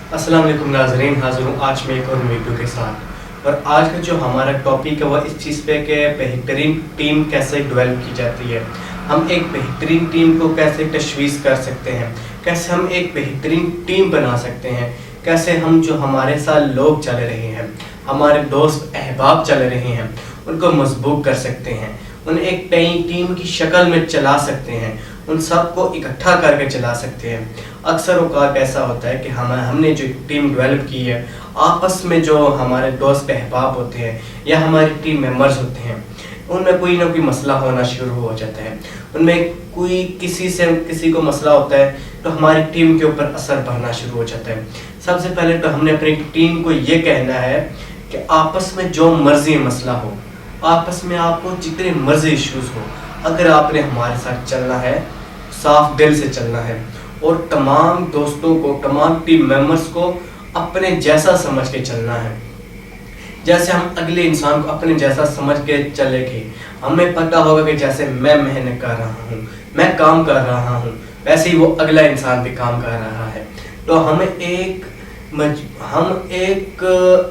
अस्सलाम वालेकुम नाज़रीन, हाज़िर हूँ आज मैं एक और वीडियो के साथ। और आज का जो हमारा टॉपिक है वो इस चीज़ पे कि बेहतरीन टीम कैसे डेवलप की जाती है, हम एक बेहतरीन टीम को कैसे तशवीश कर सकते हैं, कैसे हम एक बेहतरीन टीम बना सकते हैं, कैसे हम जो हमारे साथ लोग चल रहे हैं, हमारे दोस्त अहबाब चल रहे हैं, उनको मजबूत कर सकते हैं, उन्हें एक नई टीम की शक्ल में चला सकते हैं, उन सब को इकट्ठा करके चला सकते हैं। अक्सर औक़ात ऐसा होता है कि हमने जो टीम डेवलप की है, आपस में जो हमारे दोस्त अहबाब होते हैं या हमारे टीम मेंबर्स होते हैं, उनमें कोई ना कोई मसला होना शुरू हो जाता है। उनमें कोई किसी को मसला होता है तो हमारी टीम के ऊपर असर पड़ना शुरू हो जाता है। सबसे पहले तो हमने अपनी टीम को ये कहना है कि आपस में जो मर्जी मसला हो, आपस में आपको जितने मर्जी इश्यूज़ हो, अगर आपने हमारे साथ चलना है, साफ दिल से चलना है और तमाम दोस्तों को, तमाम टीम मेंबर्स को अपने जैसा समझ के चलना है। जैसे हम अगले इंसान को अपने जैसा समझ के चलेंगे, हमें पता होगा कि जैसे मैं मेहनत कर रहा हूँ, मैं काम कर रहा हूँ, वैसे ही वो अगला इंसान भी काम कर रहा है। तो हम एक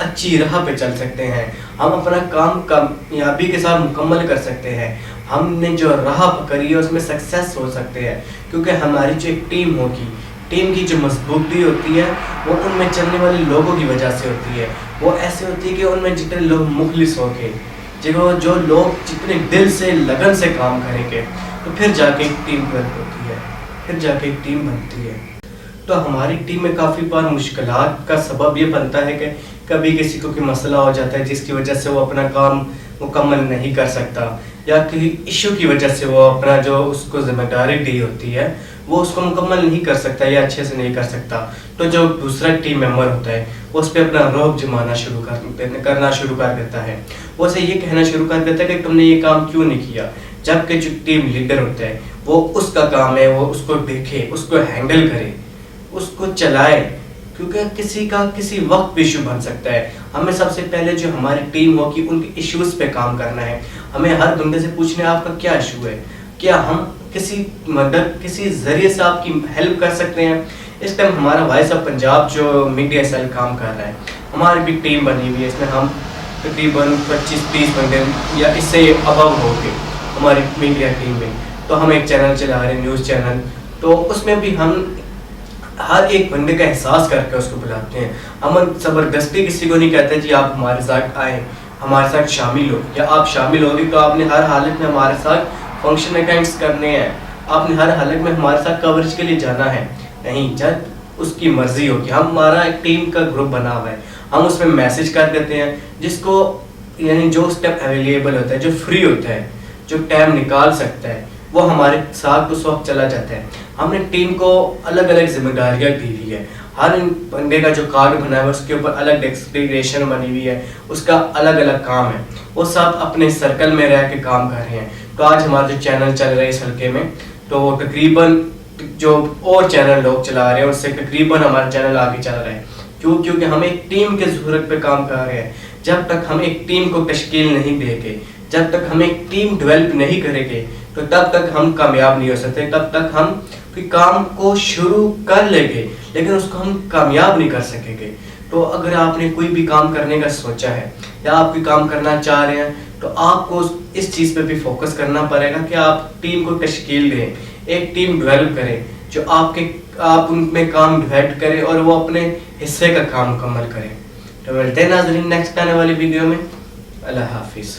अच्छी राह पे चल सकते हैं, हम अपना काम कामयाबी के साथ मुकम्मल कर सकते हैं, हमने जो राह पकड़ी है उसमें सक्सेस हो सकते हैं। क्योंकि हमारी जो एक टीम होगी, टीम की जो मजबूती होती है वो उनमें चलने वाले लोगों की वजह से होती है। वो ऐसे होती है कि उनमें जितने लोग मुखलिस होके, जो लोग जितने दिल से लगन से काम करेंगे, तो फिर जाके एक टीम डेवलप होती है, फिर जाके एक टीम बनती है। तो हमारी टीम में काफ़ी बार मुश्किलात का सबब ये बनता है कि कभी किसी को कोई मसला हो जाता है जिसकी वजह से वो अपना काम मुकम्मल नहीं कर सकता, या किसी इशू की वजह से वो अपना जो उसको जिम्मेदारी दी होती है वो उसको मुकम्मल नहीं कर सकता या अच्छे से नहीं कर सकता। तो जो दूसरा टीम मेंबर होता है वो उस पर अपना रोब जमाना करना शुरू कर देता है, वो उसे ये कहना शुरू कर देता है कि तुमने ये काम क्यों नहीं किया। जबकि जो टीम लीडर होता है वो उसका काम है वो उसको देखे, उसको हैंडल करे, उसको चलाए, क्योंकि किसी का किसी वक्त भी इशू बन सकता है। हमें सबसे पहले जो हमारी टीम होगी उनके इश्यूज़ पे काम करना है। हमें हर बंदे से पूछना है आपका क्या इशू है, क्या हम किसी मदद किसी ज़रिए से आपकी हेल्प कर सकते हैं। इस टाइम हमारा वॉइस ऑफ पंजाब जो मीडिया सेल काम कर रहा है, हमारी भी टीम बनी हुई है, इसमें हम तकरीबन 25-30 बंदे या इससे अबव हो गए हमारी मीडिया टीम में। तो हम एक चैनल चला रहे हैं, न्यूज़ चैनल, तो उसमें भी हम हर एक बंदे का एहसास करके उसको बुलाते हैं। हम ज़बरदस्ती किसी को नहीं कहते जी आप हमारे साथ आए, हमारे साथ शामिल हो, या आप शामिल होगी तो आपने हर हालत में हमारे साथ फंक्शन अटेंड करने हैं, आपने हर हालत में हमारे साथ कवरेज के लिए जाना है। नहीं, जब उसकी मर्जी होगी। हमारा एक टीम का ग्रुप बना हुआ है, हम उसमें मैसेज कर देते हैं, जिसको यानी जो उस टाइम अवेलेबल होता है, जो फ्री होता है, जो टाइम निकाल सकता है, वो हमारे साथ उस वक्त चला जाता है। हमने टीम को अलग अलग जिम्मेदारियाँ दी हुई है, हर बंदे का जो कार्ड बना है उसके ऊपर अलग डेस्टिनेशन बनी हुई है, उसका अलग अलग काम है, वो सब अपने सर्कल में रह के काम कर रहे हैं। तो आज हमारा जो चैनल चल रहा है इस हल्के में, तो वो तकरीबन जो और चैनल लोग चला रहे हैं उससे तकरीबन हमारा चैनल आगे चल रहा है। क्योंकि हम एक टीम के ज़रूरत पे काम कर रहे हैं। जब तक हम एक टीम को तश्कील नहीं देंगे, जब तक हम एक टीम डेवलप नहीं करेंगे, तो तब तक हम कामयाब नहीं हो सकते। तब तक हम कोई काम को शुरू कर लेंगे लेकिन उसको हम कामयाब नहीं कर सकेंगे। तो अगर आपने कोई भी काम करने का सोचा है या आप कोई काम करना चाह रहे हैं, तो आपको इस चीज़ पे भी फोकस करना पड़ेगा कि आप टीम को तश्कील दें, एक टीम डेवलप करें, जो आप उनमें काम डिवाइड करें और वो अपने हिस्से का काम मुकम्मल करें। तो मिलते हैं नाज़रीन नेक्स्ट आने वाली वीडियो में। अल्लाह हाफिज़।